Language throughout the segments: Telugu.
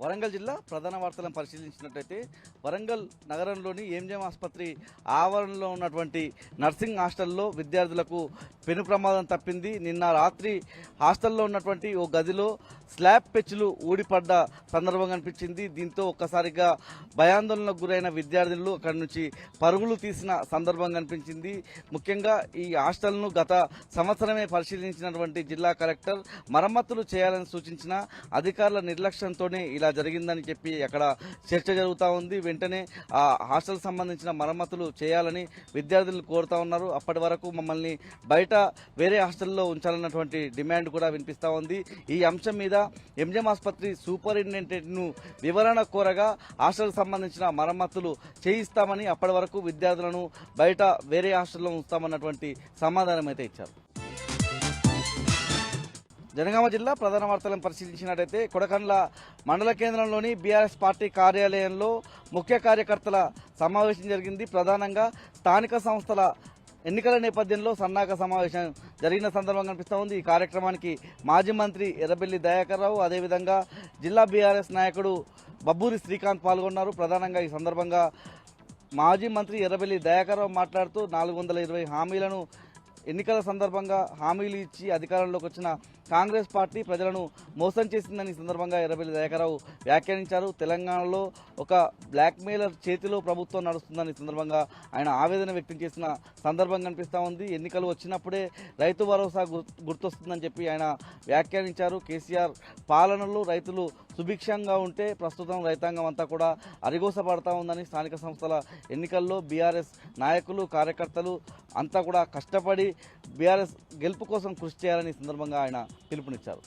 వరంగల్ జిల్లా ప్రధాన వార్తలను పరిశీలించినట్లయితే వరంగల్ నగరంలోని ఎంజిఎం ఆసుపత్రి ఆవరణలో ఉన్నటువంటి నర్సింగ్ హాస్టల్లో విద్యార్థులకు పెను ప్రమాదం తప్పింది. నిన్న రాత్రి హాస్టల్లో ఉన్నటువంటి ఓ గదిలో స్లాబ్ పెచ్చులు ఊడిపడ్డ సందర్భం కనిపించింది. దీంతో ఒక్కసారిగా భయాందోళనకు గురైన విద్యార్థులు అక్కడి నుంచి పరుగులు తీసిన సందర్భం కనిపించింది. ముఖ్యంగా ఈ హాస్టల్ను గత సంవత్సరమే పరిశీలించినటువంటి జిల్లా కలెక్టర్ మరమ్మతులు చేయాలని సూచించిన అధికారుల నిర్లక్ష్యంతోనే ఇలా జరిగిందని చెప్పి అక్కడ చర్చ జరుగుతూ ఉంది. వెంటనే ఆ హాస్టల్ సంబంధించిన మరమ్మతులు చేయాలని విద్యార్థులు కోరుతా ఉన్నారు. అప్పటి వరకు మమ్మల్ని బయట వేరే హాస్టల్లో ఉంచాలన్నటువంటి డిమాండ్ కూడా వినిపిస్తూ ఉంది. ఈ అంశం మీద ఎంజిఎం ఆసుపత్రి సూపరింటెండెంట్ను వివరణ కోరగా హాస్టల్కు సంబంధించిన మరమ్మతులు చేయిస్తామని, అప్పటి వరకు విద్యార్థులను బయట వేరే హాస్టల్లో ఉంచుతామన్నటువంటి సమాధానం అయితే ఇచ్చారు. జనగామ జిల్లా ప్రధాన వార్తలను పరిశీలించినట్టయితే కొడకండ్ల మండల కేంద్రంలోని బీఆర్ఎస్ పార్టీ కార్యాలయంలో ముఖ్య కార్యకర్తల సమావేశం జరిగింది. ప్రధానంగా స్థానిక సంస్థల ఎన్నికల నేపథ్యంలో సన్నాహక సమావేశం జరిగిన సందర్భం కనిపిస్తూ ఉంది. ఈ కార్యక్రమానికి మాజీ మంత్రి ఎర్రబెల్లి దయాకర్ రావు, అదేవిధంగా జిల్లా బీఆర్ఎస్ నాయకుడు బబ్బూరి శ్రీకాంత్ పాల్గొన్నారు. ప్రధానంగా ఈ సందర్భంగా మాజీ మంత్రి ఎర్రబెల్లి దయాకర్ రావు మాట్లాడుతూ 420 హామీలను ఎన్నికల సందర్భంగా హామీలు ఇచ్చి అధికారంలోకి వచ్చిన కాంగ్రెస్ పార్టీ ప్రజలను మోసం చేసిందని సందర్భంగా ఎర్రబెల్లి దయాకర్రావు వ్యాఖ్యానించారు. తెలంగాణలో ఒక బ్లాక్మెయిలర్ చేతిలో ప్రభుత్వం నడుస్తుందని సందర్భంగా ఆయన ఆవేదన వ్యక్తం చేసిన సందర్భం కనిపిస్తూ ఉంది. ఎన్నికలు వచ్చినప్పుడే రైతు భరోసా గుర్తొస్తుందని చెప్పి ఆయన వ్యాఖ్యానించారు. కేసీఆర్ పాలనలో రైతులు సుభిక్షంగా ఉంటే ప్రస్తుతం రైతాంగం అంతా కూడా అరిగోసపడతా ఉందని, స్థానిక సంస్థల ఎన్నికల్లో బీఆర్ఎస్ నాయకులు కార్యకర్తలు అంతా కూడా కష్టపడి బీఆర్ఎస్ గెలుపు కోసం కృషి చేయాలని సందర్భంగా ఆయన పిలుపునిచ్చారు.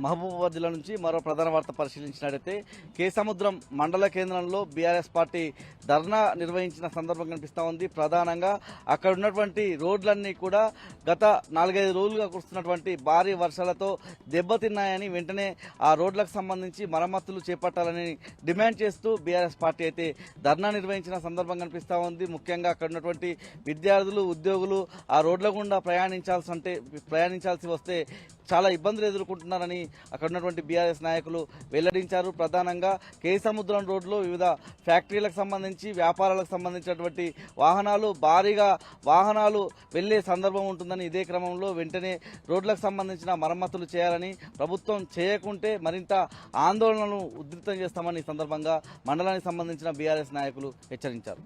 మహబూబాబాద్ జిల్లా నుంచి మరో ప్రధాన వార్త పరిశీలించినట్లయితే కేసముద్రం మండల కేంద్రంలో బీఆర్ఎస్ పార్టీ ధర్నా నిర్వహించిన సందర్భం కనిపిస్తూ ఉంది. ప్రధానంగా అక్కడ ఉన్నటువంటి రోడ్లన్నీ కూడా గత 4-5 రోజులుగా కురుస్తున్నటువంటి భారీ వర్షాలతో దెబ్బతిన్నాయని, వెంటనే ఆ రోడ్లకు సంబంధించి మరమ్మతులు చేపట్టాలని డిమాండ్ చేస్తూ బీఆర్ఎస్ పార్టీ అయితే ధర్నా నిర్వహించిన సందర్భం కనిపిస్తూ ఉంది. ముఖ్యంగా అక్కడ ఉన్నటువంటి విద్యార్థులు, ఉద్యోగులు ఆ రోడ్ల గుండా ప్రయాణించాల్సి వస్తే చాలా ఇబ్బందులు ఎదుర్కొంటున్నారని అక్కడ ఉన్నటువంటి బీఆర్ఎస్ నాయకులు వెల్లడించారు. ప్రధానంగా కేసముద్రం రోడ్లో వివిధ ఫ్యాక్టరీలకు సంబంధించి, వ్యాపారాలకు సంబంధించినటువంటి భారీగా వాహనాలు వెళ్లే సందర్భం ఉంటుందని, ఇదే క్రమంలో వెంటనే రోడ్లకు సంబంధించిన మరమ్మతులు చేయాలని, ప్రభుత్వం చేయకుంటే మరింత ఆందోళనలను ఉధృతం చేస్తామని ఈ సందర్భంగా మండలానికి సంబంధించిన బీఆర్ఎస్ నాయకులు హెచ్చరించారు.